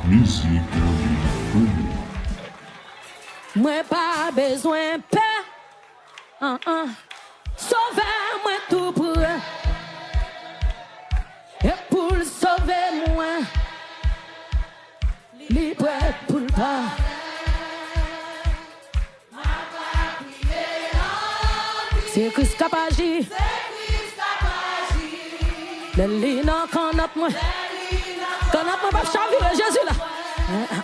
Musique Moi pas besoin de paix. Sauvez-moi tout pour eux. Et pour le sauver moi, libre pour le pas. C'est Christ qui a agi. Le lino qu'on a moi. Qu'on a moi pas chavirer Jésus là.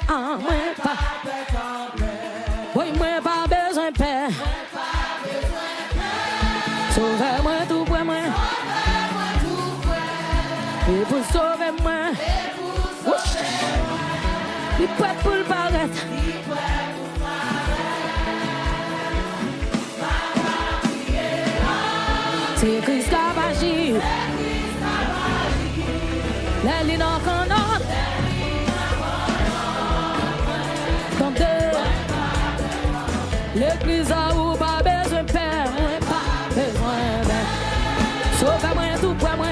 Moi pas. Oui, moi pas besoin de paix. Sauvez-moi tout pour moi. Et pour sauver moi. Il peut pour le paraître. C'est Christ qui a agi. Les lignes qu'on a. L'église a ou pas besoin de père, pas besoin de. Sauvez-moi tout pour moi.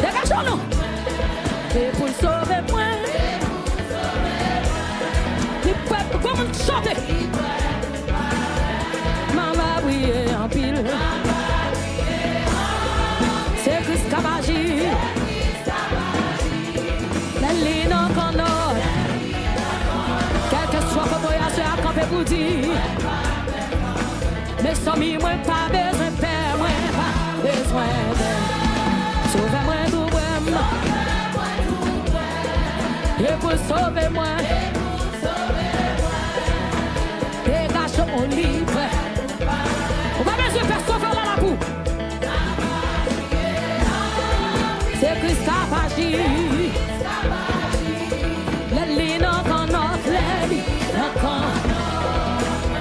Dégagez-nous. Et pour sauver moi. Il peut comment chanter. Maman briller en pile. C'est Christ qui a agi. Les lignes qu'on a. Quel que soit votre voyage à camper pour dire. Mais sans moi pas besoin de père, moi pas besoin de. Sauvez-moi tout moi. Et pour sauver moi. Dégage-moi libre. On va besoin de personne faire la boue. C'est Christ qui a agi. Les lignes qu'on a, les lignes qu'on.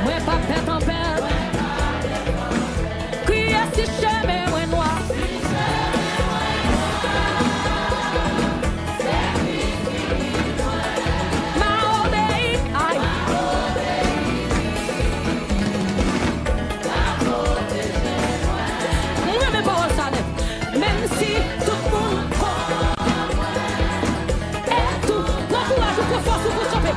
Moi pas perdre en père. Si chemin moins noir. M'a obéi, aïe. Moi mais pas ça net. Même si tout le monde et tout, l'encourage pour force pour choper.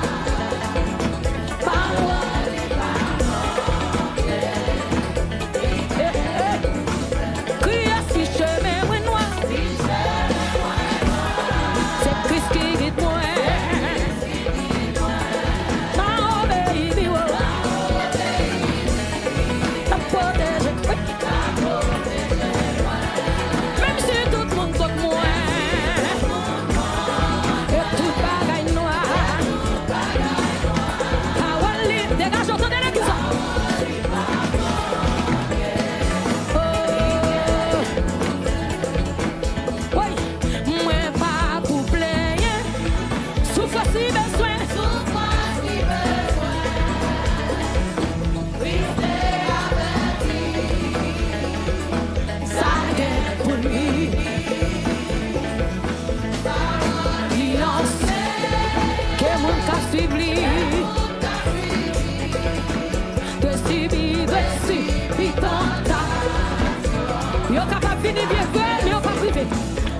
Yo capable de finir bien fait, mais yo pas privé.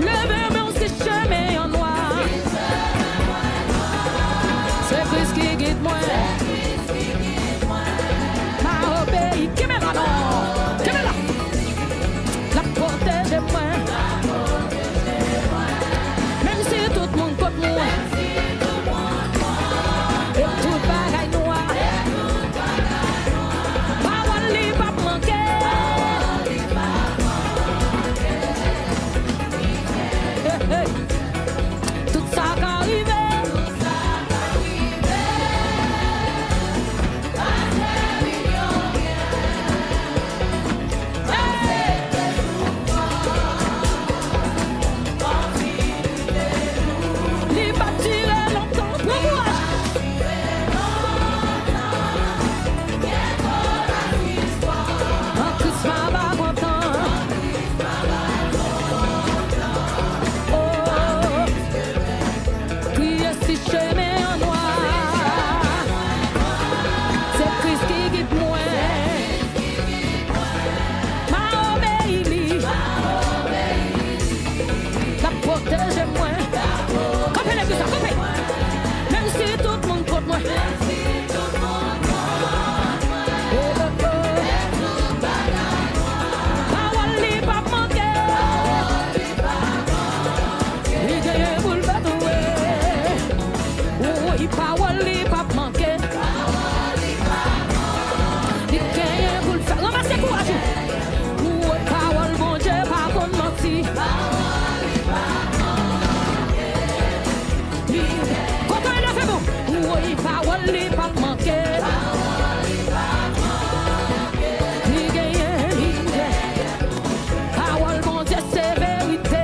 Le même c'est chemin en noir. C'est Christ qui guide moi. M'a obéi, qui me la non, qui me la protège moi. Même si tout le monde contre moi. Et tout bagaille noir. Parole libre pas manquer. Tout ça qui arrive. Les bâtir longtemps pour moi. En plus, ma va content. Si chemin en noir, c'est Christ qui guide moi. M'a obéi, la protège moi. Comprenez tout ça, comprenez. qui parole li pas manquer. Il gagne pour le faire. Ramassez courage. Oui, parole bon Dieu pas qu'on menti. Quand on a fait bon. Oui, parole li pas manquer. Il gagne. Parole bon Dieu c'est vérité.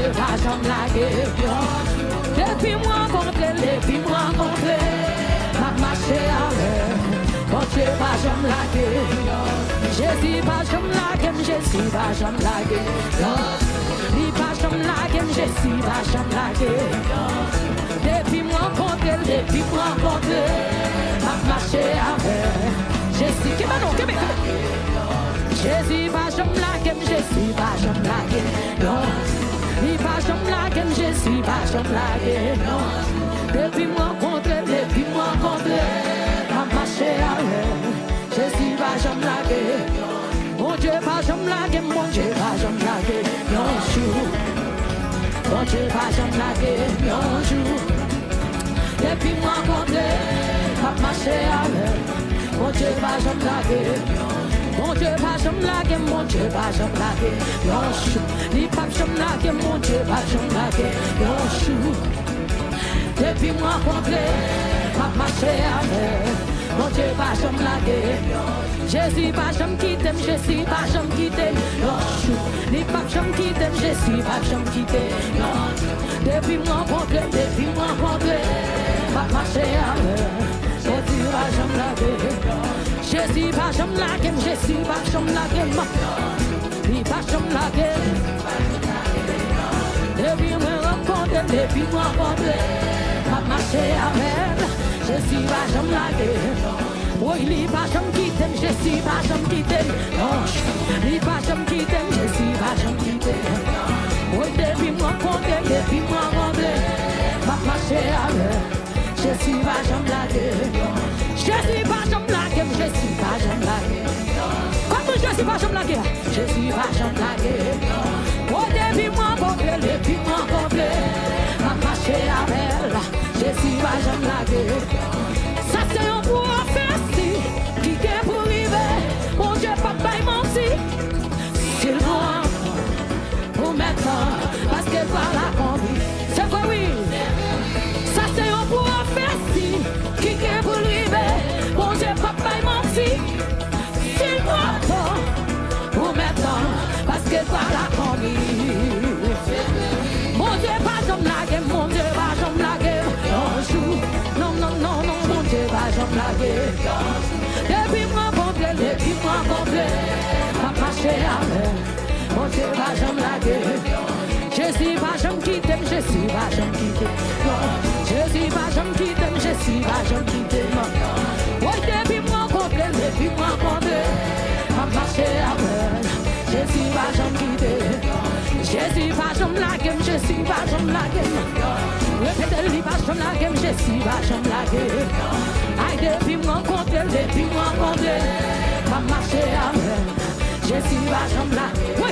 Pas jamais la guerre. Depuis moi rencontré, m'a marché avec. Bon Dieu, pas jamais la guerre. Jésus, pas jamais la guerre. Jésus, pas jamais la guerre. Il pas jamais la guerre. Jésus, pas jamais la guerre. Depuis moi rencontré, m'a marché avec. Jésus, qui m'a non, Jésus, pas jamais la guerre. Jésus, pas jamais la guerre. Il va jamais la gueule, Jésus va jamais la gueule. Depuis moi rencontré, m'a marché avec. Jésus va jamais la gueule. Mon Dieu va jamais la gueule, mon Dieu va jamais la gueule. Non jour, mon Dieu va jamais la gueule. Non jour. Depuis moi rencontré, m'a marché avec. Mon Dieu va jamais la gueule. Mon Dieu va jamais la gueule, mon Dieu va jamais la gueule. Non jour. Il pas jamais la gueule, mon Dieu va jamais la gueule. Non jour. Depuis moi rencontré, m'a marché avec. Mon Dieu va jamais la gueule. Jésus va jamais quitter, Jésus va jamais quitter. Non jour. Il pas jamais quitter, Jésus va jamais quitter. Non. Depuis moi rencontré, m'a marché avec. Jésus va jamais la gueule. Jésus va jamais la gueule, Jésus va jamais la gueule. Il va jamais la gueule. Depuis moi rencontré, m'a marché avec. Jésus va jamais la gueule. Oui, il va jamais quitter, Jésus va jamais quitter. Non, il va jamais quitter, Jésus va jamais quitter. Oui, depuis moi rencontré, m'a marché avec. Jésus va jamais la gueule. Jésus va jamais la gueule, Jésus va jamais la gueule. Comment Jésus va jamais la gueule? Jésus va jamais la gueule. Oh, depuis moi rencontré, m'a marché avec. Jésus va jamais la gueule. Ça c'est un prophétie qui est pour arriver. Mon Dieu, papa, il menti. C'est loin pour maintenant, parce que par la conduite. C'est vrai, oui. Ça c'est un prophétie qui est pour arriver. Mon Dieu, papa, il menti. C'est loin pour maintenant, parce que par la conduite. Mon Dieu, pas comme la gueule, mon Dieu, pas comme la gueule. Non, mon Dieu, pas comme la gueule. Depuis moi rencontré, m'a marché avec. Mon Dieu, pas comme la gueule. Jésus va jamais quitter, Jésus va jamais quitter. Jésus va jamais quitter, Jésus va jamais quitter. Oui, depuis moi rencontré, m'a marché avec. Jésus va jamais quitter. Jésus va jamais la gueule, Jésus va jamais la gueule. Répétez-le, va jamais la gueule, Jésus va jamais la gueule. Aïe, depuis moi rencontré, m'a marché avec. Jésus va jamais la gueule. Oui,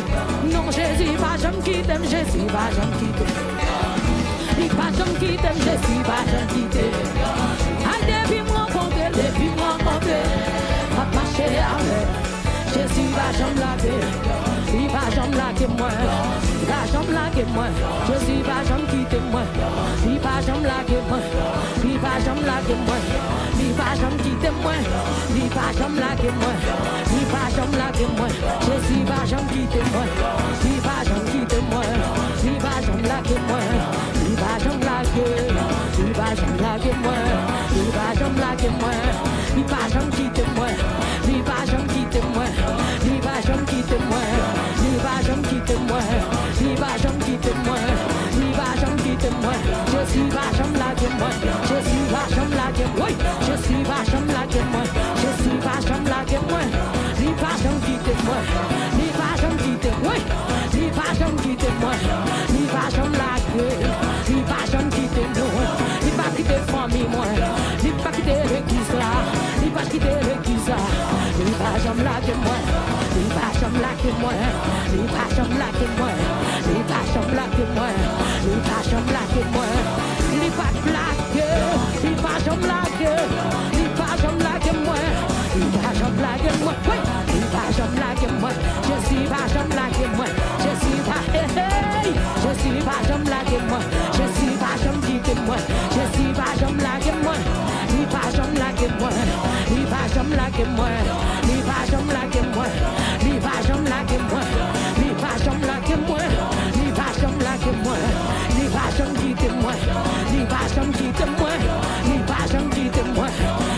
non, Jésus va jamais quitter, Jésus va jamais quitter. Il va jamais quitter, Jésus va jamais quitter. Aïe, depuis moi rencontré, m'a marché avec. Jésus va jamais la gueule. Il va jamais laquer moi, il va jamais laquer moi. Jésus va jamais quitter moi, il va jamais laquer moi, il va jamais laquer moi, il va jamais quitter moi, il va jamais laquer moi, il va jamais laquer moi. Jésus va jamais quitter moi, il va jamais quitter moi, il va jamais laquer moi, il va jamais laquer, il va jamais laquer moi, il va jamais laquer moi, il va jamais quitter moi, il va jamais quitter moi, il va jamais quitter moi. Il va jamais quitter moi, il va jamais quitter moi. Jésus va jamais laguer moi. Jésus va jamais laguer moi. Jésus va jamais laguer moi. Jésus va jamais laguer moi. Il va jamais quitter moi. Il va jamais quitter moi. Il va jamais quitter moi. Il va jamais laguer. Il va jamais quitter moi. Il va quitter famille moi. Il va quitter l'église là. Il va quitter l'église là. Il va jamais laguer moi. Il va jamais laguer moi. Il va jamais laguer moi. Il va jamais laguer moi. Il va jamais laguer moi. Il va laguer. Il va jamais laguer. Il va jamais laguer moi. Il va jamais laguer moi. Oui. Il va jamais laguer moi. Jésus va jamais laguer moi. Jésus va hey. Jésus va jamais laguer moi. Jésus va jamais quitter moi. Jésus va jamais laguer moi. Il va jamais laguer moi. Il va jamais laguer moi. Il va jamais laguer moi. Il va jamais laguer moi. Il va jamais laguer moi. Il va jamais laguer moi. Il va jamais quitter moi. Il va jamais quitter moi. Il va jamais quitter moi.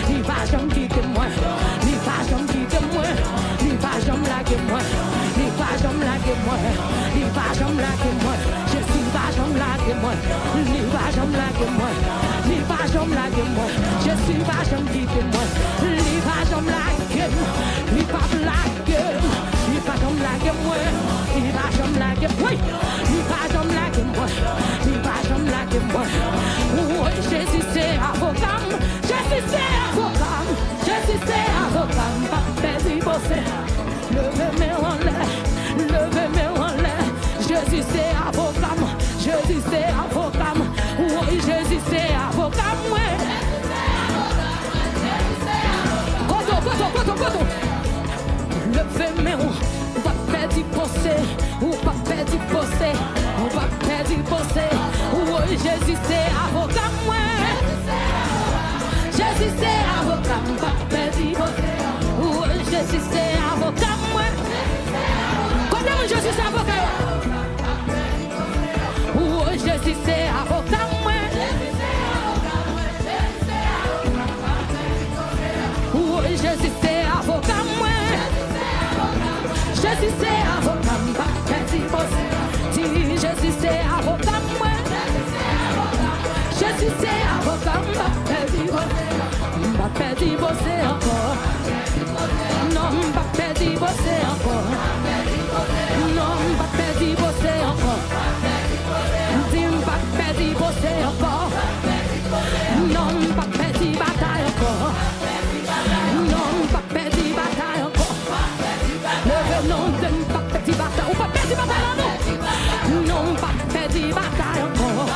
Il va jamais quitter moi. Il va jamais quitter moi. Il va jamais laguer moi. Il va jamais laguer moi. Il va jamais laguer moi. Jésus va jamais laguer moi. Il va jamais laguer moi. Il va jamais laguer moi. Jésus va jamais quitter moi. Il va jamais laguer moi. Il va laguer. Il va jamais laguer moi. Il va jamais laguer moi. Il va jamais laguer moi. Il va jamais laguer moi. Oh, Jésus c'est avocat. Jésus c'est avocat. Jésus c'est avocat. Pas perdre bosser. Levez-moi en l'air. Levez-moi en l'air. Jésus c'est avocat. Jésus c'est avocat. Oui, Jésus c'est avocat. Koto. Levez-moi. On va perdre bosser. On va perdre bosser. On va perdre bosser. Oui, Jésus c'est avocat. Jésus c'est avocat. On va perdre bosser. Oui, Jésus c'est avocat. Comment Jésus c'est avocat? Oui, Jésus c'est avocat. Oui, Jésus c'est avocat. Jésus c'est avocat. Dis Jésus c'est avocat. Jésus c'est avocat. Pas perdre bosser encore. Non, pas perdre bosser encore. Non, pas perdre bosser encore. Dis pas perdre bosser encore. Non, pas perdre bataille encore. Non, pas perdre bataille encore. Le nom de pas perdre bataille. Ou pas perdre bataille non. Non, pas perdre bataille encore.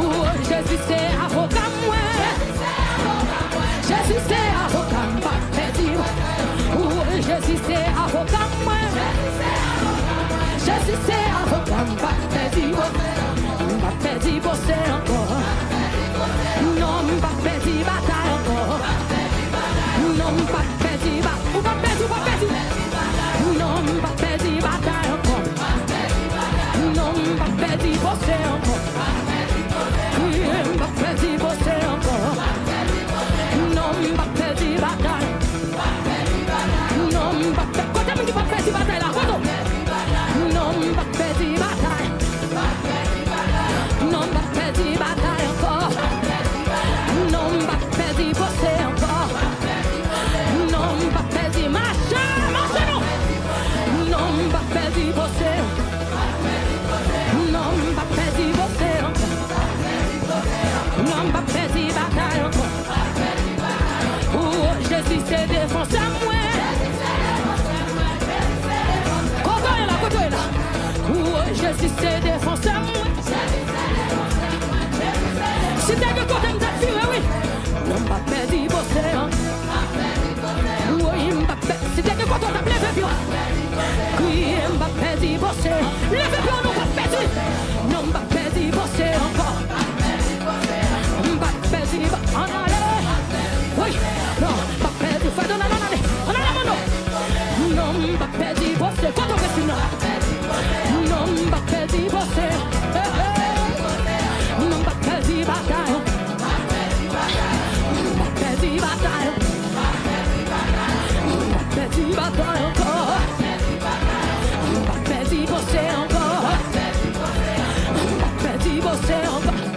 Oh, Jésus c'est avocat moi. Jésus c'est avocat, pas perdre. Oh, Jésus c'est avocat moi. Jésus c'est avocat, pas perdre. Pas perdre bosser encore. Non, pas perdre bataille encore. Non, pas perdre bataille. Ou pas perdre, ou pas perdre. Non, pas perdre bataille encore. Non, pas perdre bosser encore. Oui, pas perdre bosser encore. Non, pas perdre bataille. Non, pas perdre. Quand tu pas perdre bataille là, quand non, pas perdre bataille. Non, pas perdre bataille encore. Non, pas perdre bosser encore. Non, pas perdre marche non. Non, pas perdre bosser. Non, pas perdre bosser encore. Non, pas perdre bataille encore. Oh, Jésus c'est défense à moi. Côté là. Oh, Jésus c'est défense à moi. Si t'es que côté me t'as oui. Non, pas perdre bosser encore. Oui, Mbappé, si t'es que côté t'as levé bien. Oui, Mbappé dit bosser. Levez bien, non, pas perdre. Non, Mbappé dit bosser encore. Mbappé dit en aller. Oui, non, Mbappé dit fais donner en aller. En aller, non. Non, Mbappé dit bosser. Quand on fait sinon. Non, Mbappé dit bosser. Non, Mbappé dit bataille. Mbappé dit bataille. Mbappé dit bataille encore. Mbappé dit bosser encore. Mbappé dit bosser encore.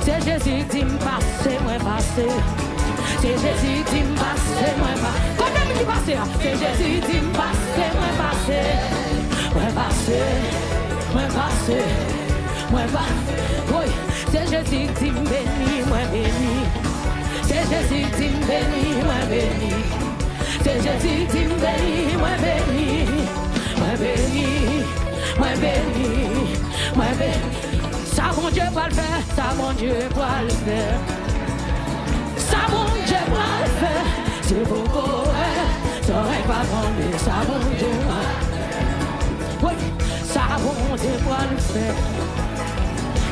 C'est Jésus qui me passe, moi passé. C'est Jésus qui me passe, moi passé. Combien qui passe? C'est Jésus qui me passe, moi passé. Moi passé, moi passé, moi passé. Oui, c'est Jésus qui me bénit, moi béni. C'est Jésus qui me bénit, moi béni. C'est Jésus qui me bénit, moi béni. Moi béni, moi béni, moi béni. Ça mon Dieu va le faire, ça mon Dieu va le faire. Ça mon Dieu va le faire. C'est beaucoup, ça aurait pas tombé, ça mon Dieu va le faire. Oui, ça mon Dieu va le faire.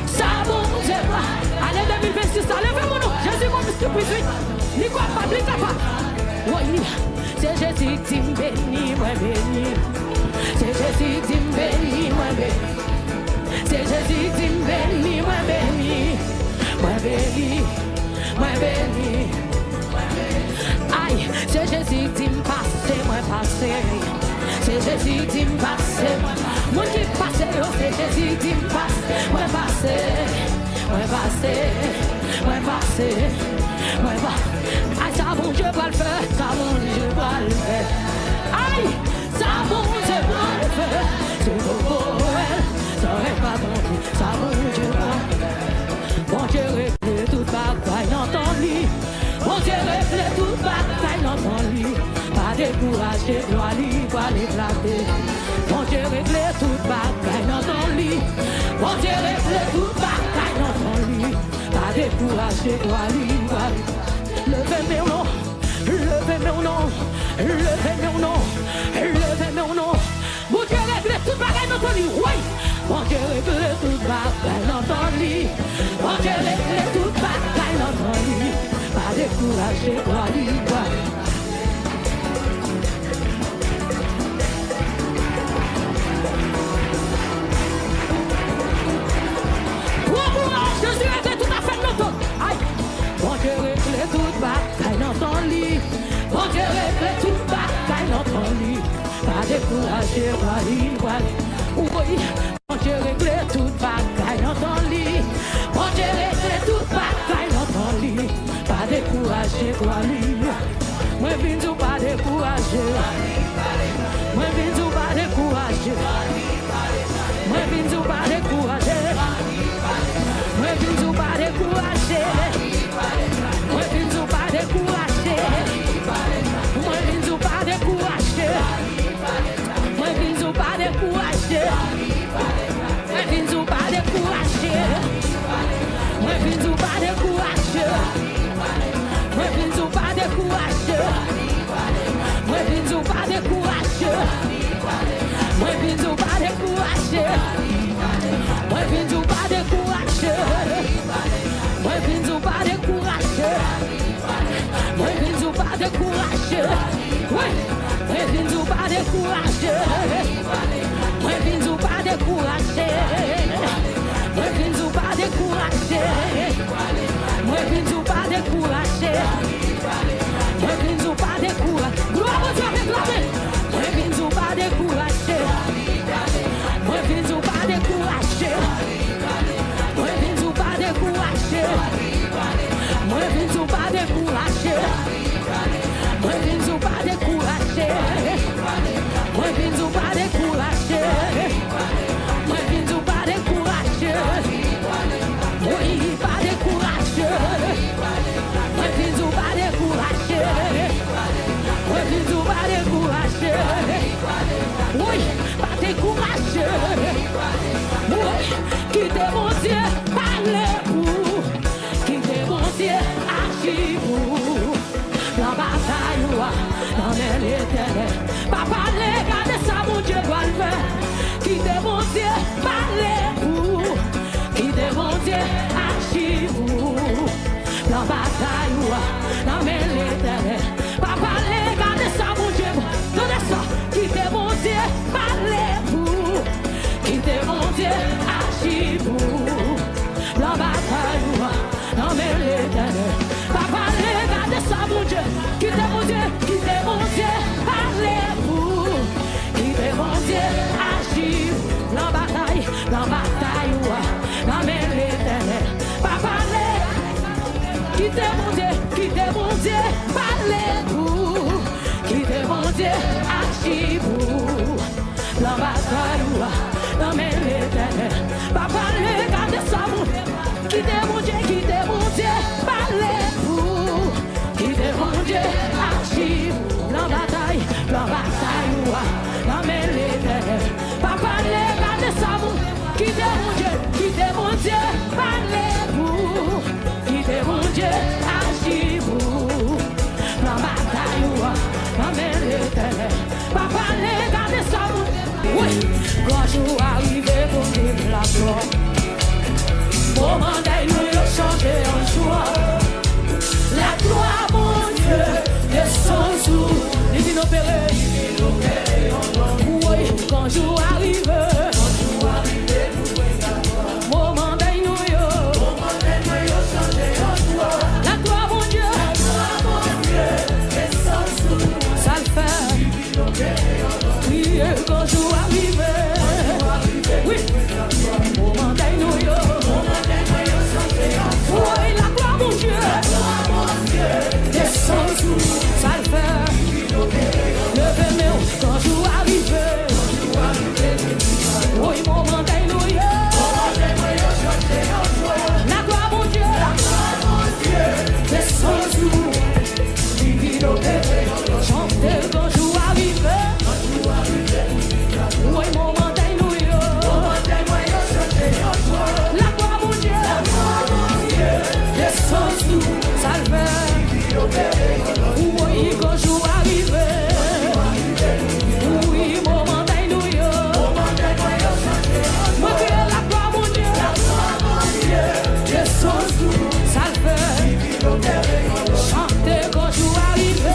Ça mon Dieu va. Allez 2026, levez-moi nous. Jésus mon fils plus vite. Ni quoi pas, ni quoi pas. Oui, c'est Jésus qui me bénit, moi béni. C'est Jésus qui me bénit, moi béni. C'est Jésus qui me bénit, moi béni, moi béni, moi béni. Aïe, c'est Jésus qui me passe, moi passé. C'est Jésus qui me passe, moi qui passe, c'est Jésus qui me passe, moi passé, moi passé, moi passé, moi passé. Aïe, ça mon Dieu va le faire, ça mon Dieu va le faire. Aïe, ça mon Dieu va le faire, c'est beau. Ça aurait pas monté, ça mon Dieu va. Mon Dieu réglé toute bataille dans ton lit. Mon Dieu réglé toute bataille dans ton lit. Pas découragé, doit libre à l'éclater. Mon Dieu réglé toute bataille dans ton lit. Mon Dieu réglé toute bataille dans ton lit. Pas découragé, doit libre à l'éclater. Levez mon nom, levez mon nom, levez mon nom, levez mon nom. Mon Dieu réglé toute bataille dans ton lit, oui. Mon Dieu réglé toute bataille dans ton lit. Mon Dieu réglé toute bataille dans ton lit. Pas découragé, toi libre. Jésus réglé tout à fait dans ton lit. Aïe. Mon Dieu réglé toute bataille dans ton lit. Mon Dieu réglé toute bataille dans ton lit. Pas découragé, toi libre. Oui. Mon Dieu réglé toute bataille dans ton lit. Mon Dieu réglé toute bataille dans ton lit. Pas découragé, toi libre. Moi viens ou pas découragé. Moi viens ou pas découragé. Moi viens ou pas découragé. Moi viens ou pas découragé. Moi viens ou pas découragé. Moi viens ou pas découragé. Moi viens ou pas découragé. Moi viens ou pas découragé. Moi viens ou pas découragé. Moi viens ou pas découragé. Moi viens ou pas découragé. Moi viens ou pas découragé. Moi viens ou pas découragé. Moi viens ou pas découragé. Moi viens ou pas découragé. Oui. Moi viens ou pas découragé. Moi viens ou pas découragé. Moi viens ou pas découragé. Moi viens ou pas découragé. Moi viens ou pas découragé. Gloire au Dieu réclamé. Moi viens ou pas découragé. Moi viens ou pas découragé. Moi viens ou pas découragé. Moi viens ou pas découragé. Moi viens ou pas découragé. Moi viens ou pas découragé. Moi viens ou pas découragé. Oui, pas découragé. Moi viens ou pas découragé. Moi viens ou pas découragé. Oui, pas découragé. Oui, quittez mon Dieu, parlez vous. Quittez mon Dieu, agis vous. La bataille, dans l'éternel. Papa, regardez ça, mon Dieu doit le faire. Quittez mon Dieu, parlez-vous. Quittez mon Dieu, agis-vous. La bataille, dans l'éternel. Papa, regardez ça, mon Dieu. Donnez ça. Quittez mon Dieu, parlez-vous. Quittez mon Dieu, agis-vous. La bataille, dans l'éternel. Papa, regardez ça, mon Dieu. Quittez mon Dieu, parlez-vous. Quittez mon Dieu, agis. La bataille, dans l'éternel. mon Dieu, quittez mon Dieu, parlez-vous. Quittez mon Dieu, archive, plan bataille, la mêlée l'éternel. Papa, regardez ça, quittez mon Dieu, parlez-vous. Quittez mon Dieu, archive-vous, plan bataille, la mêlée l'éternel. Papa, regardez ça, oui, quand je arrive pour vivre la gloire. Moment d'ailleurs changer en joie. La gloire, mon Dieu, descend sous les inopérés. Oui, quand je arrive, moment d'ailleurs changer en joie. La gloire, mon Dieu, descend sous. Ça le fait. Oui, quand je arrive, oui, moment d'ailleurs. Oui, la gloire, mon Dieu, descend sous, ça le fait. Levez-moi quand je arrive. Oui, moment d'alléluia. La gloire, mon Dieu, descend sous. Chantez quand je arrive. Oui, moment d'alléluia. La gloire, mon Dieu, descend sous, ça le fait. Oui, quand je arrive. Oui, moment d'alléluia. Moi que la gloire, mon Dieu, descend sous, ça le fait. Chantez quand je arrive.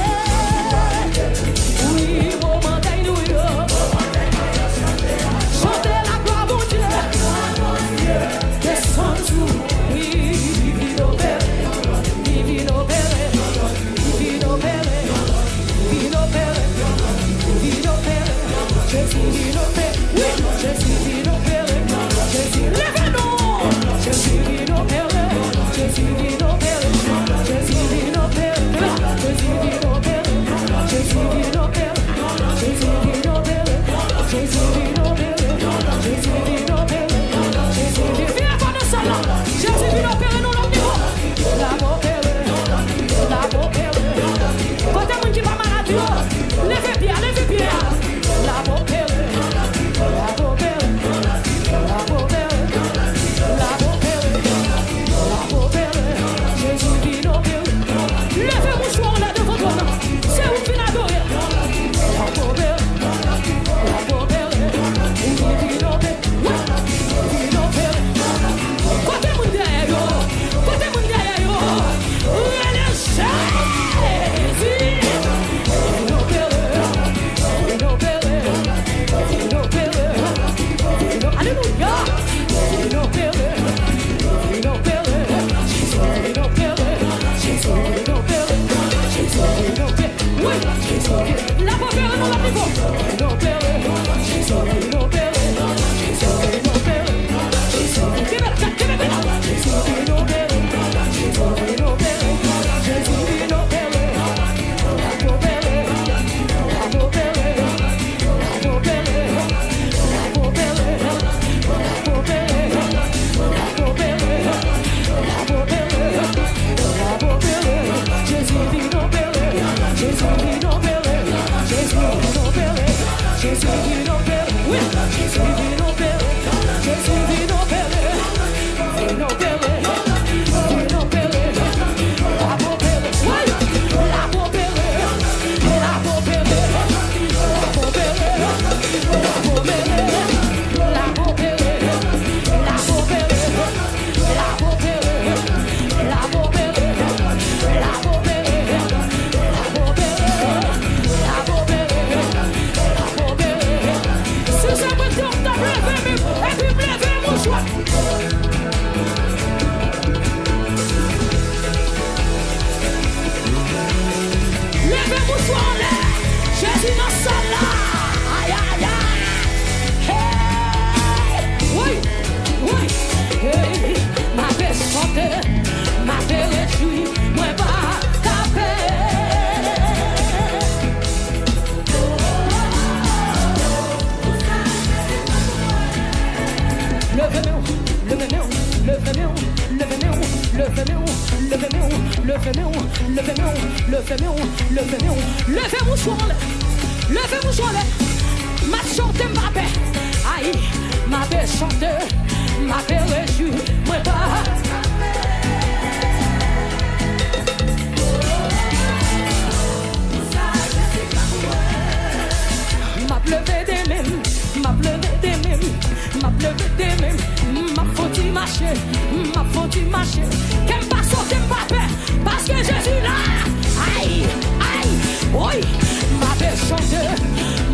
Oui, moment d'alléluia. Chantez la gloire, mon Dieu, descend sous. Oui, Levez-vous sur les. Ma chante ma paix. Aïe, ma paix chante. Ma paix réjouit. Moi pas. M'a pleuvé des mêmes. M'a pleuvé des mêmes. M'a pleuvé des mêmes. M'a foutu marcher. M'a foutu marcher. Qu'elle pas sauter ma paix. Parce que Jésus là. Aïe, aïe, oui. Ma paix chante.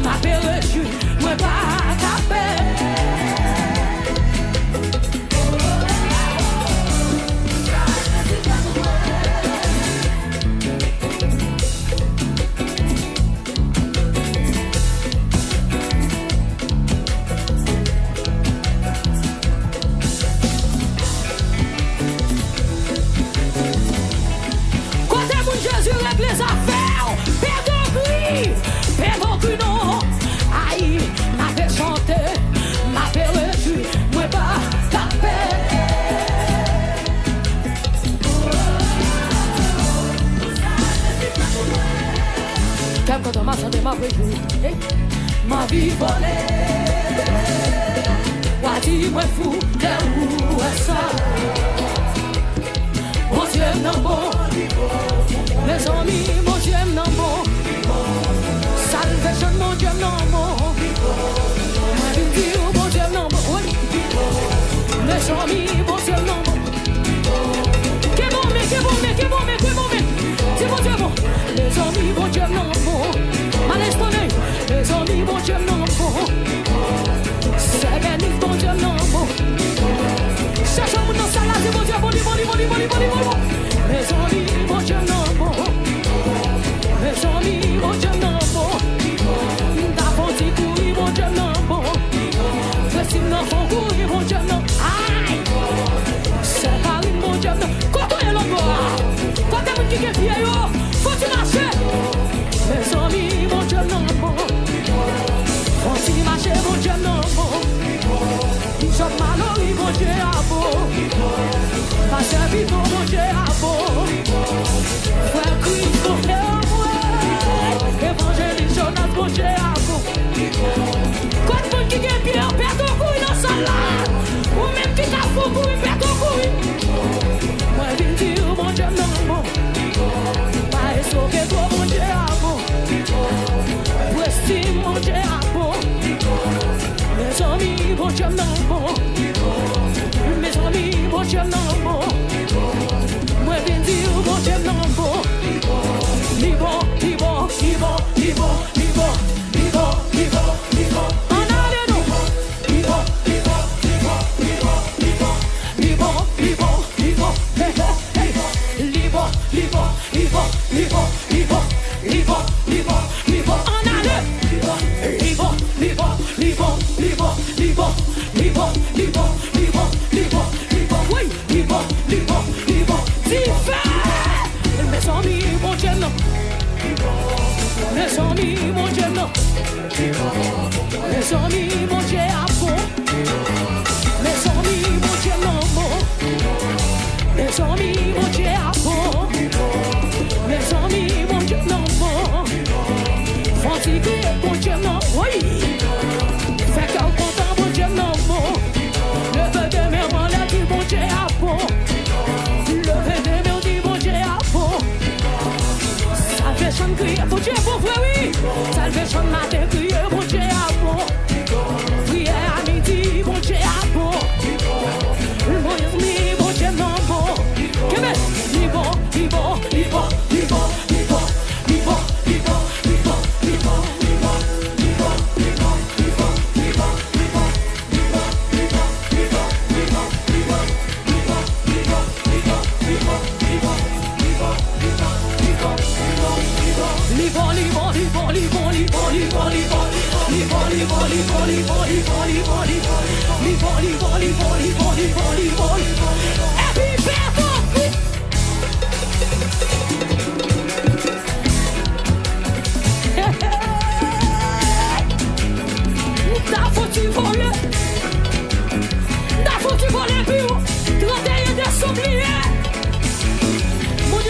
Ma paix réjouit. Moi pas ta paix. Les affaires, perdons que non. Aïe, ma paix chanter, ma paix reçue, moi pas ta paix. Quand on m'a chanté ma paix, ma vie volée. Wadi moi fou, de où est ça? Mon Dieu non bon. Mes amis, mon Dieu, non bon. Salvation, mon Dieu, non bon. Mon Dieu, non bon. Mes amis, mon Dieu, non bon. Que bon, mais, que bon, mais, que bon, mais, que bon, mais. C'est mon Dieu, bon. Les amis, mon Dieu, non bon. Malestonné, les amis, mon Dieu, non bon. C'est béni, mon Dieu, non bon. Cherchons mon nom, ça là, c'est mon Dieu, bon, bon. Les amis, mon Dieu, non bon. Les amis, mon Dieu, non bon. D'abord, si courir, mon Dieu, non bon. Si non, faut courir, mon Dieu, non. Aïe! C'est Paris, mon Dieu, non. Quand on est là-bas, quand t'es mon qui est pied, faut-il marcher? Les amis, mon Dieu, non bon. Faut-il marcher, mon Dieu, non bon. Je m'allorie, mon Dieu, à beau. Ma servie, mon Dieu, à beau. Frère Christ, mon Dieu, à beau. Évangéliste, Jonas, mon Dieu, à beau. Quand mon qui est bien, perd ton couille dans sa là. Ou même qui t'a fou, couille, perd ton couille. Moi, je vais dire, mon Dieu, non, bon. Pas sauver toi, mon Dieu, à beau. Voici, mon Dieu, à beau. Mes amis, mon Dieu, non, bon. Mes amis, mon Dieu, non, bon. Moi, je vais dire, mon Dieu, non, bon. Libo. En allez, non. Libo. En allez. Mes amis, mon Dieu, non. Mes amis, mon Dieu, non. Mes amis, mon Dieu, à fond. Mes amis, mon Dieu, non, bon. Mes amis, mon Dieu, à fond. Mes amis, mon Dieu, non, bon. Fatigué, mon Dieu, non, oui. Fait qu'un content, mon Dieu, non, bon. Le feu de mes mains, là, dit, mon Dieu, à fond. Le feu de mes mains, dit, mon Dieu, à fond. Salvation crier, mon Dieu, pour vrai, oui. Salvation matin, crier, mon Dieu, à fond. Prière à midi, mon Dieu, à fond. Mon Dieu, non, bon. Que mais, libo.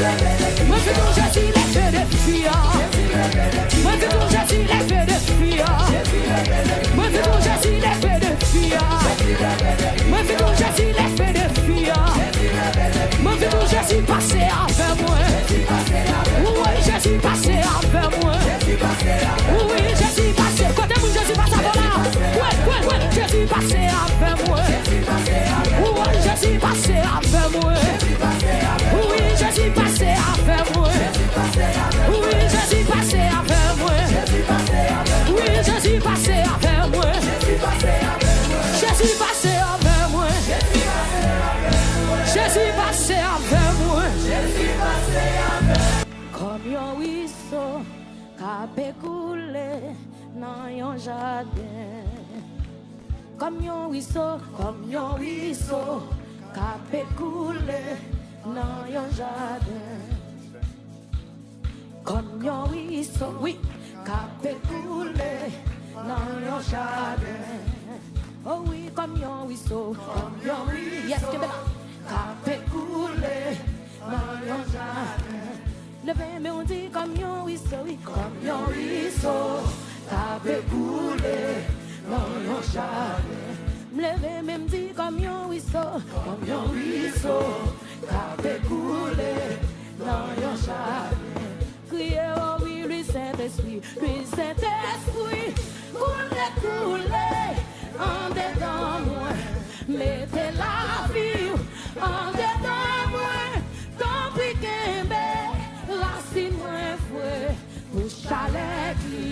Moi c'est ton Jésus les feux de fia. Moi c'est ton Jésus les feux de fia. Moi c'est ton Jésus les feux de fia. Moi c'est ton Jésus les feux de fia. Moi c'est ton Jésus passé avec moi. Oui Jésus passé avec moi. Oui Jésus passé. Côté mon Jésus passe avant là. Ouais Jésus passé avec moi. Oui Jésus passé avec moi. Oui Jésus passé avec moi. Oui Jésus passé avec moi. Oui Jésus passé avec moi. Jésus passé avec moi. Jésus passé avec moi. Comme yon ruisseau qui coulé dans yon jardin. Comme yon ruisseau qui coulé dans yon jardin. Comme yon ruisseau, oui, qui coulé dans yon jardin. Oh oui, comme yon ruisseau, yes, qui coulé dans yon jardin. Le vin me on dit comme yon ruisseau, oui, comme yon ruisseau qui coulé dans yon jardin. Le vin me dit comme yon ruisseau qui coulé dans yon jardin. Criez oh oui, lui Saint-Esprit, coulez en dedans moi, mettez la vie en dedans moi, tant pis qu'un racine moins fouet, pour chalet qui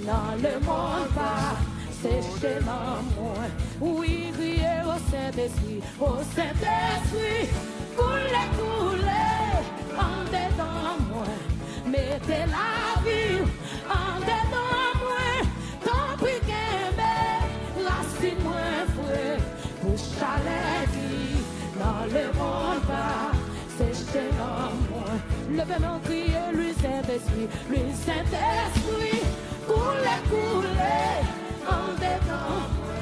dans le monde pas, c'est chez moi. Oui, criez au Saint-Esprit, coulez en dedans moi, mettez la vie en dedans moi, tant pis qu'un racine moins fouet, pour chalet qui dans le monde pas, c'est chez moi. Levez-moi, criez, lui Saint-Esprit, coulez en dedans moi,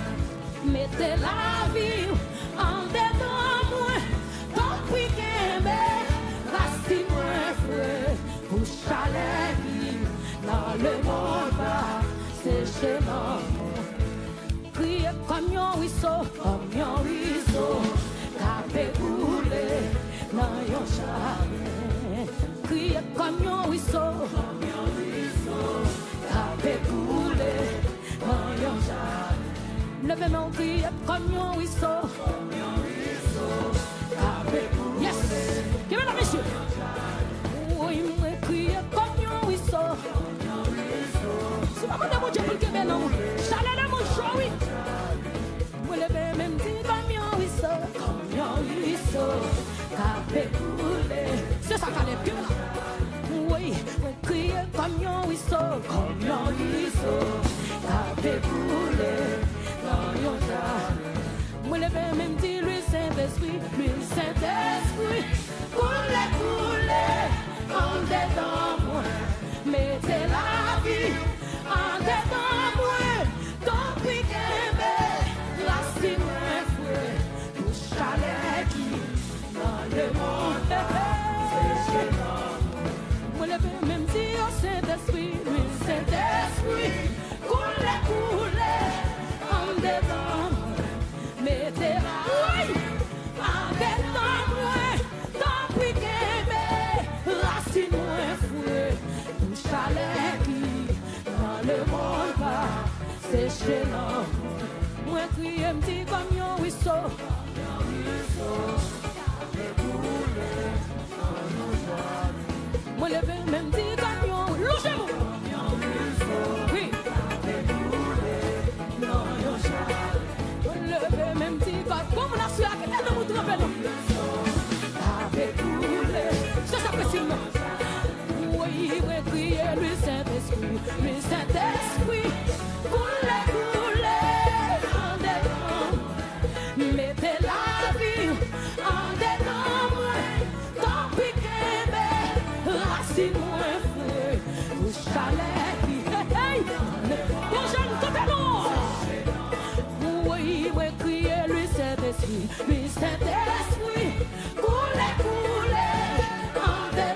mettez la vie en dedans moi, tant pis qu'un racine moins fouet, pour chalet qui dans le monde va, c'est chez moi. Criez comme yon ruisseau, qui coulé dans yon jardin. Criez comme yon ruisseau, qui coulé dans yon jardin. Levez-moi, criez comme yon ruisseau, qui coulé. Yes, give it up, monsieur. Oui, moi criez comme yon ruisseau. C'est pas mon Dieu pour le Québec, non. Chalet de mon choix, oui. Moi, levez même dit comme yon ruisseau, qui coulé. C'est ça qu'elle est bien là. Oui, moi criez comme yon ruisseau, qui coulé dans yon jardin. Moi, levez même dit lui Saint-Esprit, coulez en dedans moi, mettez la vie en dedans moi, tant pis qu'un racine moins fouet, pour chalet qui dans le monde c'est chez moi. Moi le veux même dire au Saint-Esprit, coulez en dedans moi, mettez la vie en dedans moi, tant pis qu'un racine moins fouet, pour chalet qui dans le monde va, c'est chez nous. Moi crier m'dit comme yon ruisseau, moi lever même dit comme yon, logez-vous. Oui. Moi lever même dit comme on a su à quel de vous tromper nous. C'est ça précis non. Oui, crier lui Saint-Esprit, coulez en dedans, mettez la vie en dedans moi, tant pis qu'un racine moins fouet, pour chalet qui bon jeune compagnon. Oui, crier lui Saint-Esprit, coulez en dedans.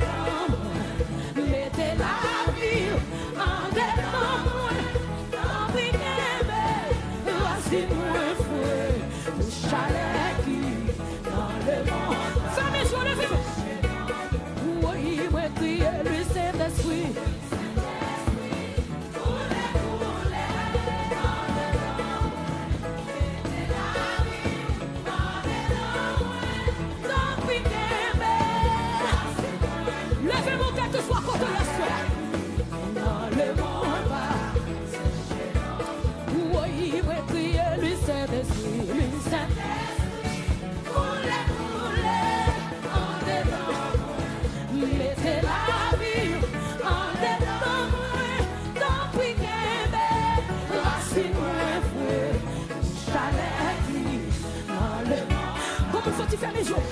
fait mes jours.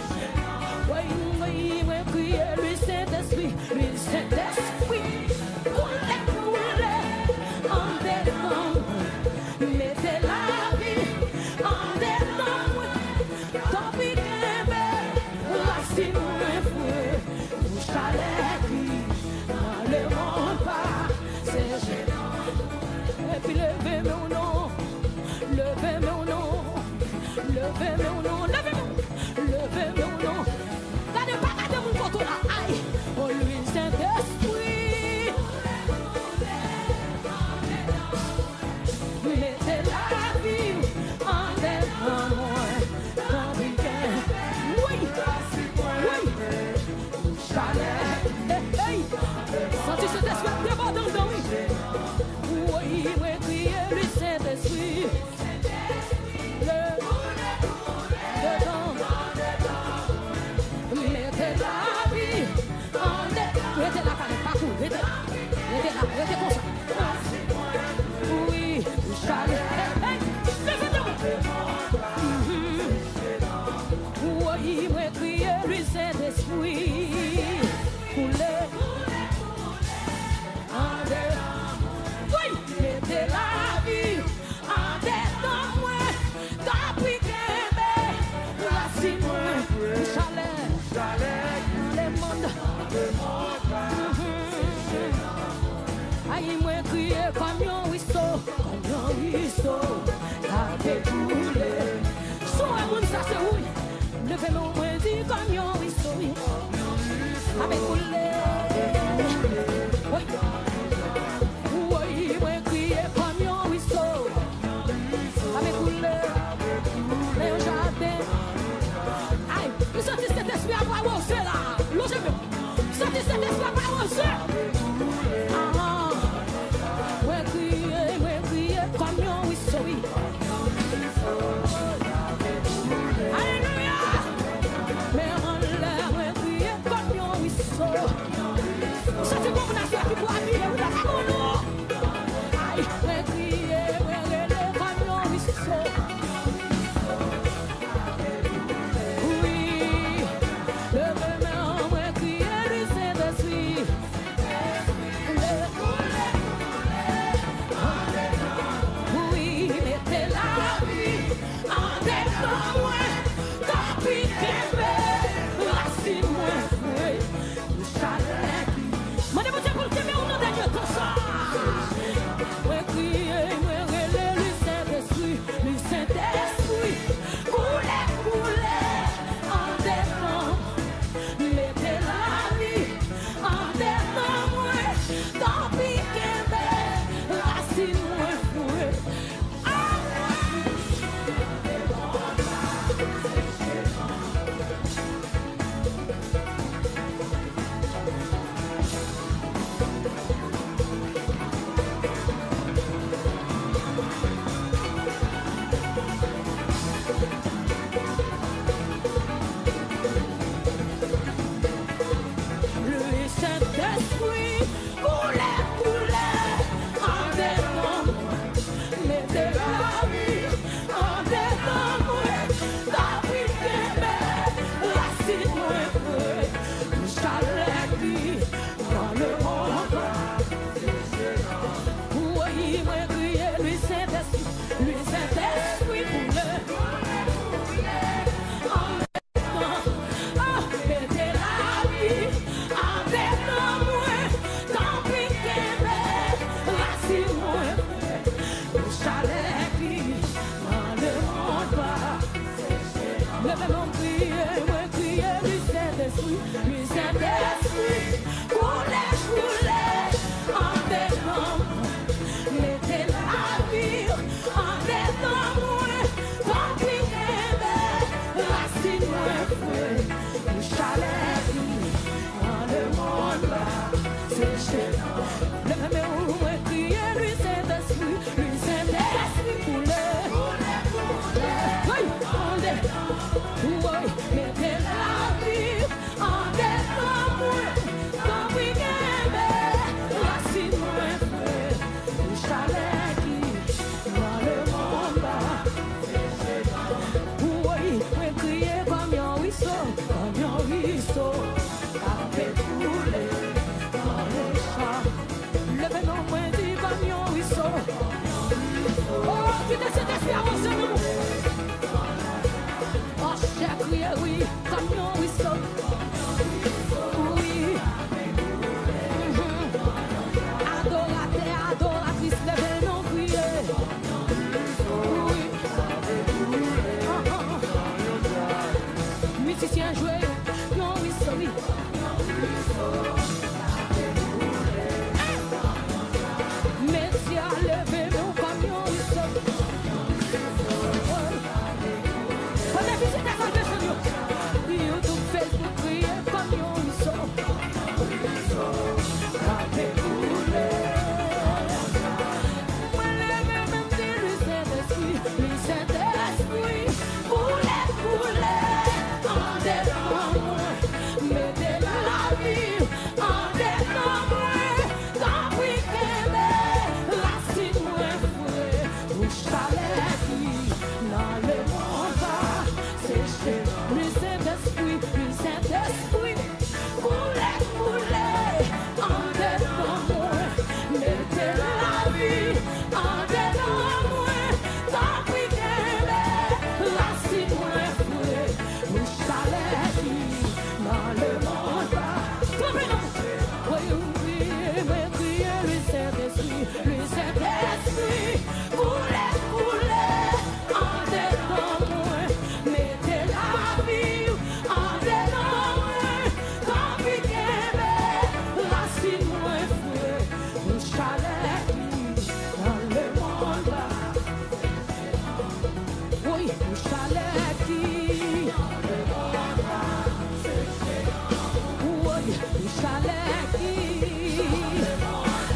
Oui, oui, oui, crier, lui Saint-Esprit, lui Saint-Esprit. Roulez, roulez, en dedans. Mettez la vie en dedans. Tant pis qu'un bel, racine ou un fouet. Bouche à l'écrit, dans le monde pas, c'est gênant. Et puis levez mon nom, levez mon nom, levez mon nom, levez mon nom. Gardez pas, gardez mon photo là, aïe. Oh lui Saint-Esprit, mettez la vie en dedans moi. Tant pis qu'un, oui, oui, chalet, hey, sentez cet esprit débordant dans lui. Oui, oui, criez le Saint-Esprit. Le dedans. Mettez la vie en dedans. Mettez la canne, pas cool. Mettez là, mettez comme ça. Oui, chalet. Hey, levez-vous. Oui, oui, criez le Saint-Esprit. Coulez en dedans. Oui, mettez la vie en dedans moi. Tant pis qu'un bel, racine moi. Chalet, les mondes. Aïe, moi crier comme un ruisseau, ça découle. Soit un monde, ça c'est oui. Levez-moi, moi dis comme un ruisseau, avec couler. Oui. Oui, moi crier comme un ruisseau, avec couler. Les jardins. Aïe, vous sentez cet esprit à voir aussi là. Logez-vous. Vous sentez cet esprit à voir aussi. Ouais, crier comme un ruisseau. Alléluia. Mais en l'air, ouais, crier comme un ruisseau. Vous sentez comme une affaire qui peut habiller ou la cagoule. Aïe, ouais, crier comme un ruisseau. Oui, le même, ouais, crier du Saint-Esprit. Le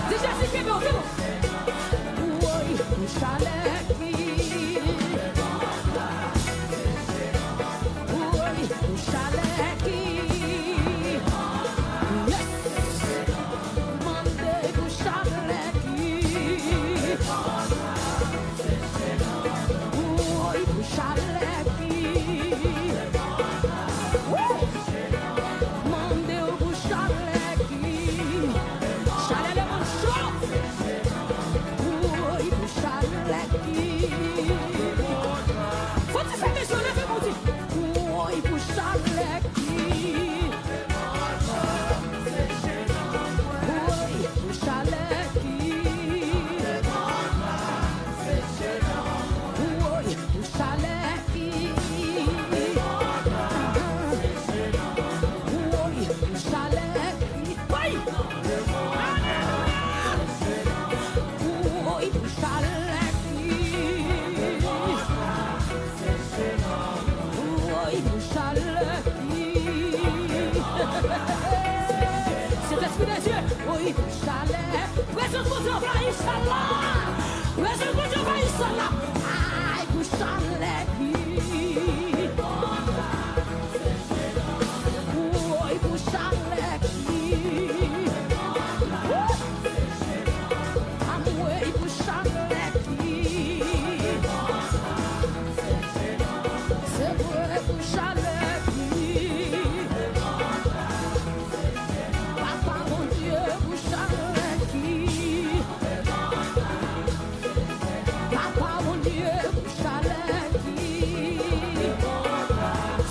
Déjà, c'est bon, c'est bon. Oui, chalet qui. Oui, chalet qui. Yes. Monday, chalet qui. Oui, chalet qui. Monday, chalet qui. Chalet de mon show. Faut-il faire des choses, levez mon Dieu. Oui, pour chalet qui. Oui, pour chalet qui. Oui, pour chalet qui. Oui, pour chalet qui. Oui! Oui, pour chalet qui. Oui, pour chalet qui. C'est l'esprit des yeux. Oui, pour chalet. Présence pour Dieu, va Inch'Allah. Présence pour Dieu, va Inch'Allah. Aïe, pour chalet qui. Oui, pour chalet qui. I'm way pour chalet qui. C'est vrai pour chalet qui. Papa mon Dieu pour chalet qui. Papa mon Dieu pour chalet qui.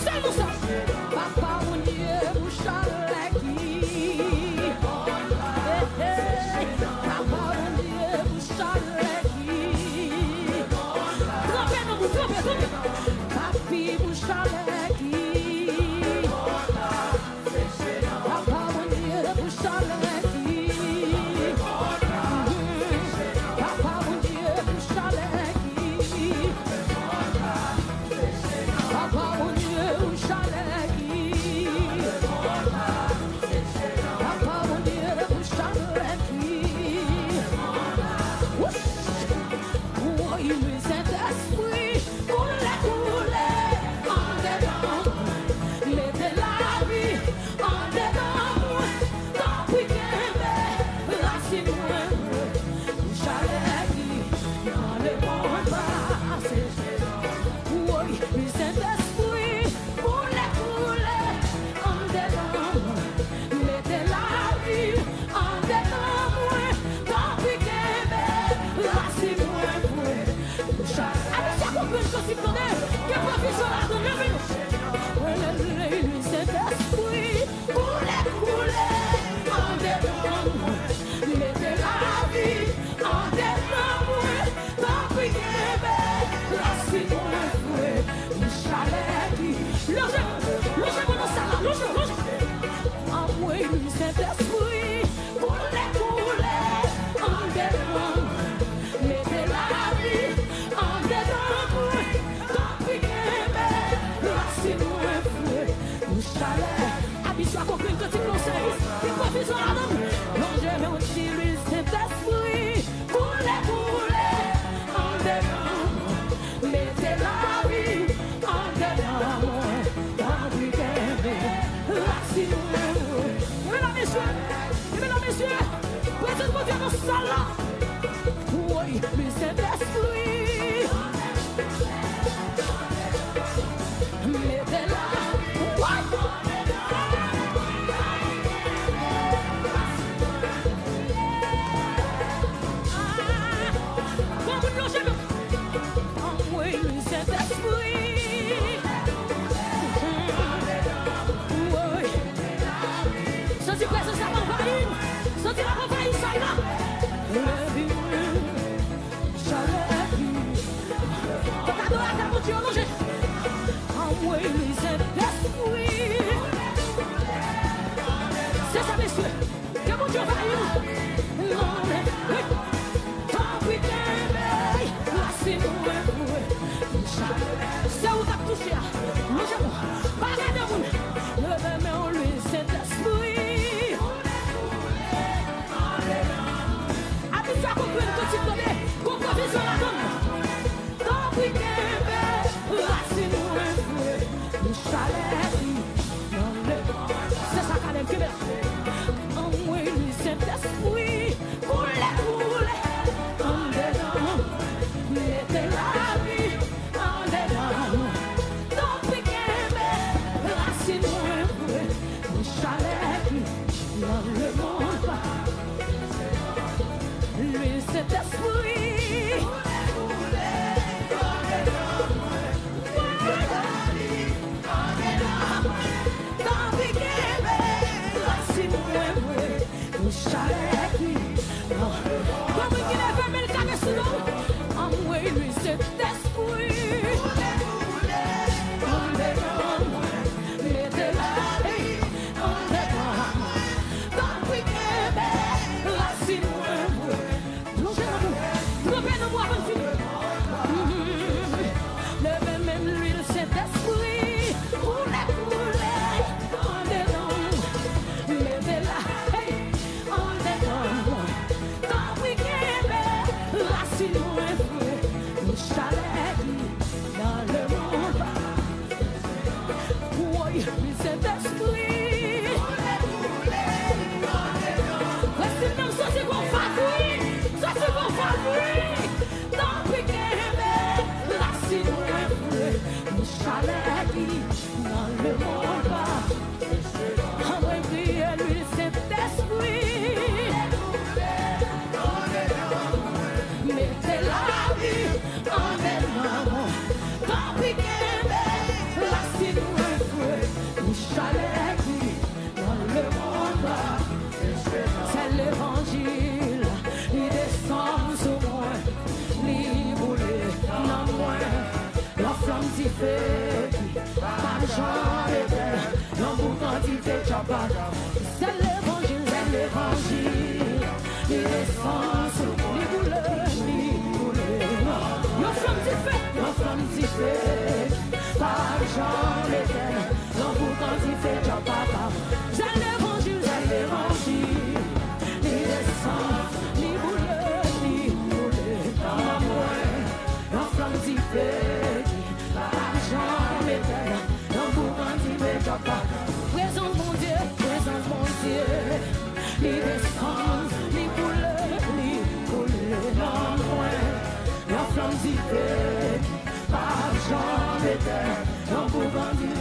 C'est nous ça. Papa mon Dieu pour chalet qui. Papa mon Dieu pour chalet qui. Trompez nous, trompez. Papi pour chalet qui. Papa mon Dieu pour chalet qui. Papa mon Dieu pour chalet qui. Papa mon Dieu pour chalet qui. Papa mon Dieu pour chalet qui. Oui, le Saint-Esprit couler en dedans. Mettez la vie en dedans. Tant pis qu'aimer, racine-moi. Chalet qui dans le bon passé. Oui, le Saint-Esprit couler en dedans. Mettez la vie en dedans. Tant pis qu'aimer, racine-moi. Allez, ça comprend ce que tu connais. Que provision là de lever. Le Saint-Esprit couler en dedans. Mettez la vie en dedans. Tant pis qu'aimer, racine-moi. Chalet qui. Logez mon salon, logez. Envoyez le Saint-Esprit couler en dedans. Mettez la vie en dedans. Tant pis qu'aimer, racine-moi. Chalet, habille-toi qu'on prenne petit conseil. Une provision là dedans. Logez mon Dieu, le Saint-Esprit couler en dedans. Mettez la vie en dedans. Tant pis qu'aimer, racine-moi. Mesdames, messieurs, présence pour Dieu dans ce salon. Oui, le Saint-Esprit. Mettez-la. Ouais. Bon, vous logez le. Oui, le Saint-Esprit. Oui. Senti présence à m'envahir. Senti la m'envahir, ça là. Chalet qui. Quand t'as donné à mon Dieu, logez. Envoyez le Saint-Esprit. C'est ça, messieurs. Que mon Dieu va y nous. Tant pis qu'aimer, racine-moi. C'est où t'as touché. Logez-moi. Parlez de vous. Levez-moi le Saint-Esprit. dans le monde. Lui, cet esprit. C'est l'évangile, il descend sur les boulets, Your flamme t'y fait, par Jean l'éternel, l'amour quand il fait, c'est l'évangile, il descend, les boulets, Your flamme t'y fait, par Jean l'éternel, l'amour quand il fait, présence mon Dieu, les descends, les couleurs, non loin, la flamme d'y fait, par Jean l'éternel, l'on pour grandir,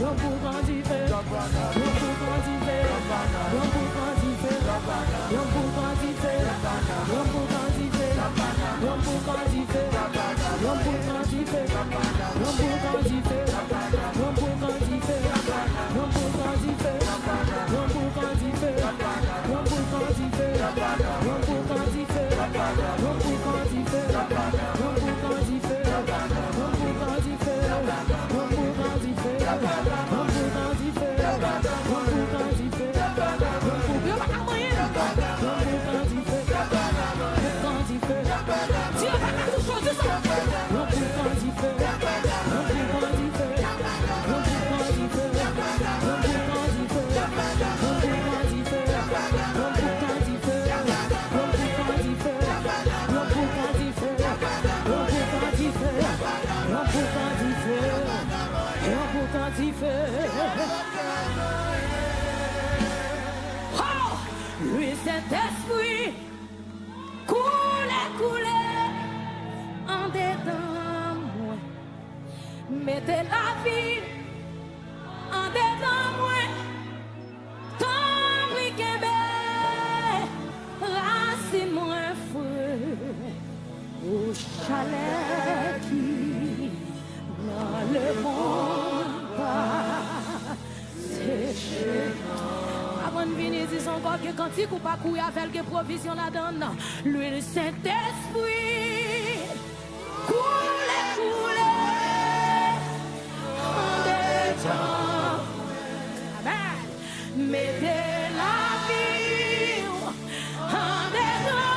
l'on pour grandir, l'on pour grandir, l'on pour grandir, l'on pour grandir, l'on pour grandir, l'on pour grandir, l'on pour grandir, l'on pour grandir, l'on pour grandir, l'on pour lui cet esprit coule en dedans moi, mettez la vie en dedans moi, tant oui qu'aimé, racine moi feu, au chalet qui dans le monde pas séché. Avant de venir, ils sont encore que cantique ou pas couille avec que provision la donne. L'huile Saint-Esprit coule en dedans. Amen. Mettez la vie en dedans.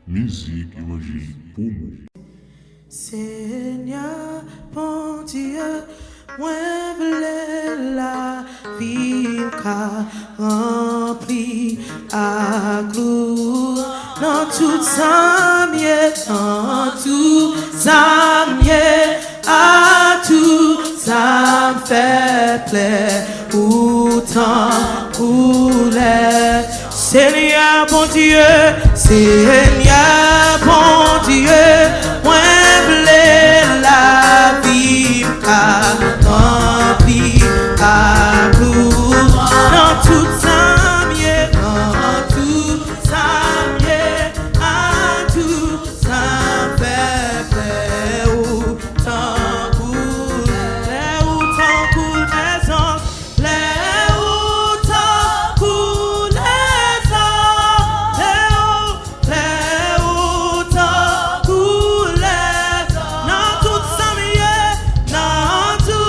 Musique évangélique pour moi. Seigneur, bon Dieu, moi voulais la vie qu'a rempli à gloire dans tout ça mieux, dans tout ça mieux, à tout ça me fait plaisir, autant couler. Seigneur bon Dieu, Seigneur bon Dieu, moi voulais la vie remplie à gloire dans tout ça mieux, dans tout ça mieux, à tout ça fait plaisir, autant pour les anges, les autant pour les anges, les autant pour les anges, dans tout ça mieux, dans tout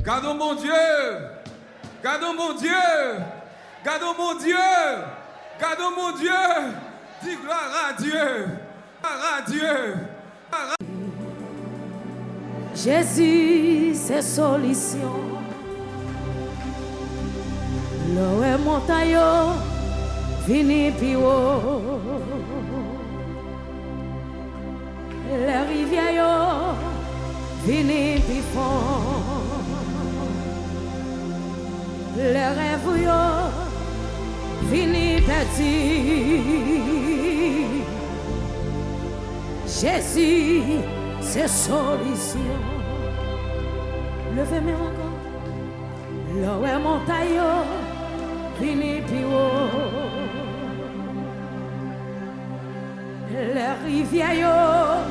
Gardons mon Dieu. Gardons mon Dieu. Gardons mon Dieu. Gardons mon Dieu. Dis gloire à Dieu. Gloire à Dieu. Jésus, c'est solution. L'eau est montagne, fini puis haut. Les rivières, fini puis fond. Les rêves, fini petit. Jésus, c'est solution. Levez-moi encore. L'eau est montagne, fini puis haut. Les rivières,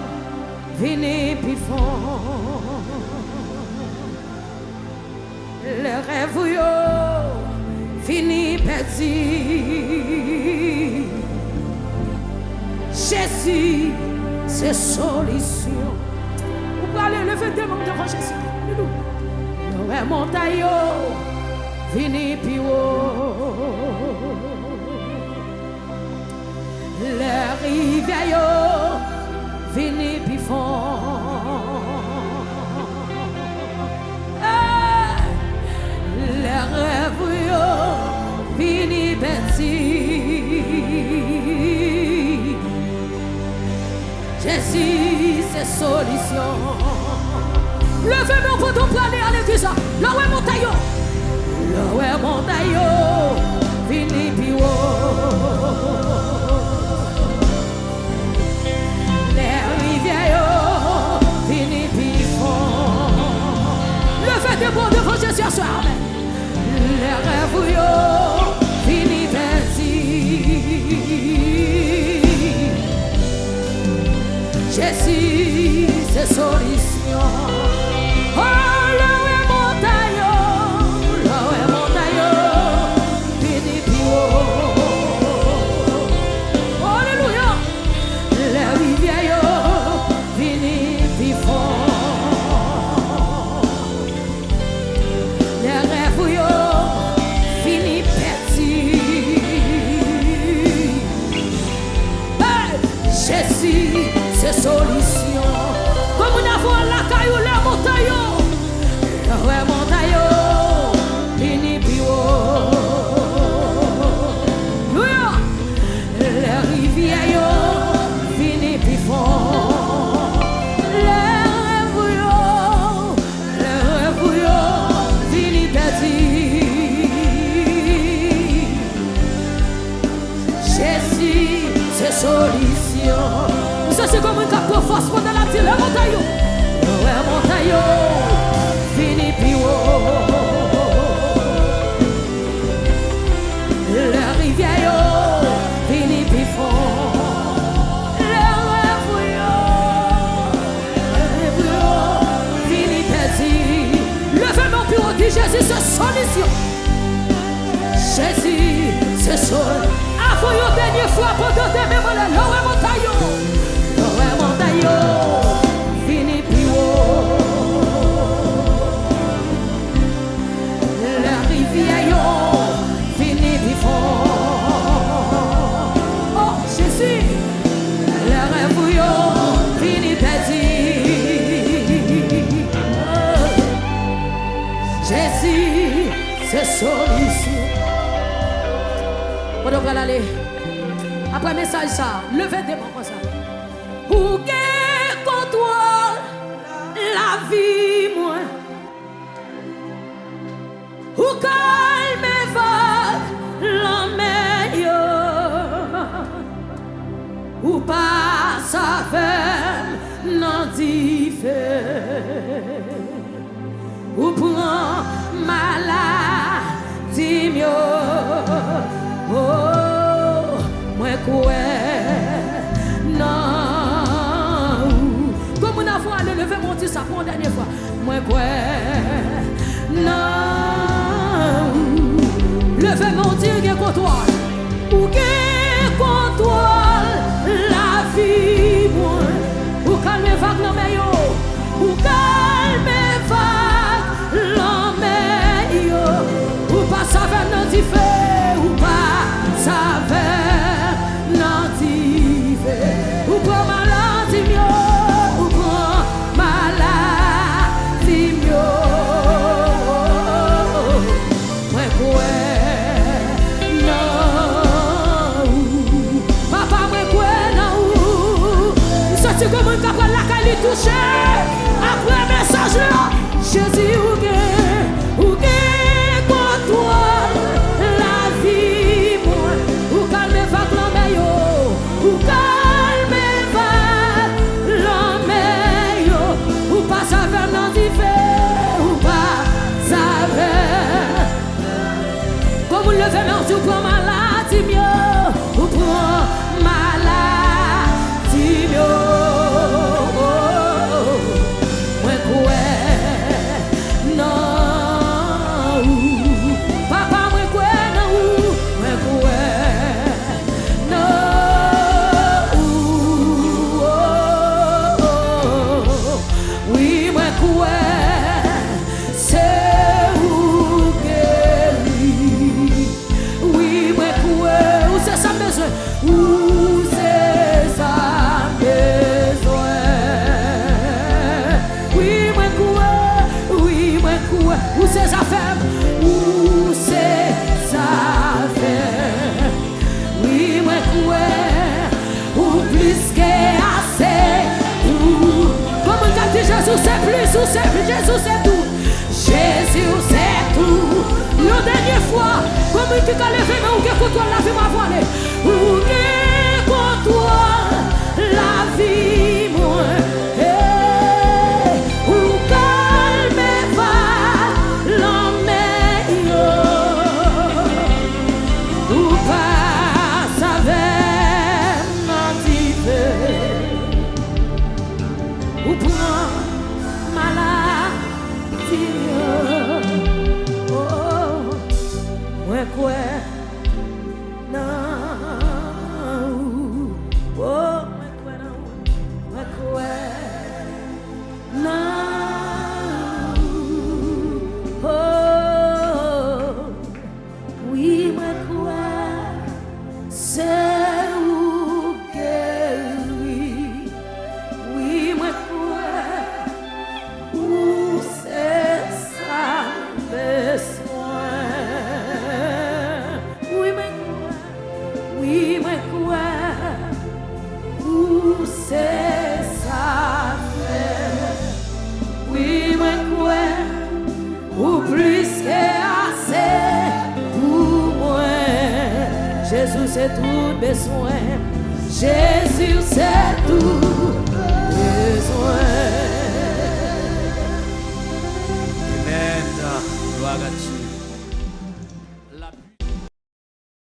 fini puis fond. Les rêves, fini petit. Jésus, c'est solution. Vous parlez, levez des mains devant Jésus. L'eau est montagne, fini puis haut. Les rivières, fini puis fond. Les rêves, fini petit. Jésus, c'est solution. Levez-moi quand on peut aller à l'église. L'eau est montagne. L'eau est montagne. Fini puis haut. Les rivières, fini puis fond. Levez des bons devant Jésus ce soir. Les rêves, fini petit. Jésus, c'est solution. Oh, l'eau est montagne, fini puis haut. Alléluia. Les rivières, fini puis fond. Les rêves, fini petit. Hey, Jésus, c'est solution. Comme on a vu la caillou, la montagne. L'eau est montagne, fini puis haut. Les rivières, fini puis fond. Les rêves, fini petit. Jésus, c'est solution. Ça c'est comme un cap de force pour la petite la montagne. L'eau est montagne, fini puis haut. Les rivières, fini puis fond. Les rêves, fini petit. Levez-moi plus haut, dit Jésus, c'est solution. Jésus, c'est solution. Avant une dernière fois, pour donner mes mots, l'eau est montagne. L'eau est montagne, fini puis haut. Les rivières, fini puis fond. Oh Jésus, les rêves, fini petit. Jésus, c'est solution. On va aller. Après le message, ça, levez des mains comme ça. Pour qu'il contrôle la vie, moi. Pour calmer la meilleure. Ou pas sa femme, n'en dit fait. Ou prend maladie mieux. Oh, moi quoi, non. Comme on a fait aller lever mon Dieu, ça pour une dernière fois. Moi quoi, non. Levez mon Dieu, qui est contrôle. Ou qui est contrôle la vie, moi. Ou calme vague l'homme, ou calme vague l'homme. qui touche après message là. Jésus ou contrôle la vie moi. Ou calme va clamber yo. Ou calme va l'homme yo. Ou pas savoir non d'hiver. Ou pas savoir. Comme vous le faites non tu prends maladie mieux. Ou prends maladie mieux. Jésus c'est tout. Jésus c'est tout. La dernière fois, comme tu as levé, mais où que contrôle la vie m'a voilé. Où que contrôle la vie moi. Où calme va l'homme yo. Où pas savoir m'antiver. Où prend Jésus c'est tout besoin. Jésus c'est tout besoin.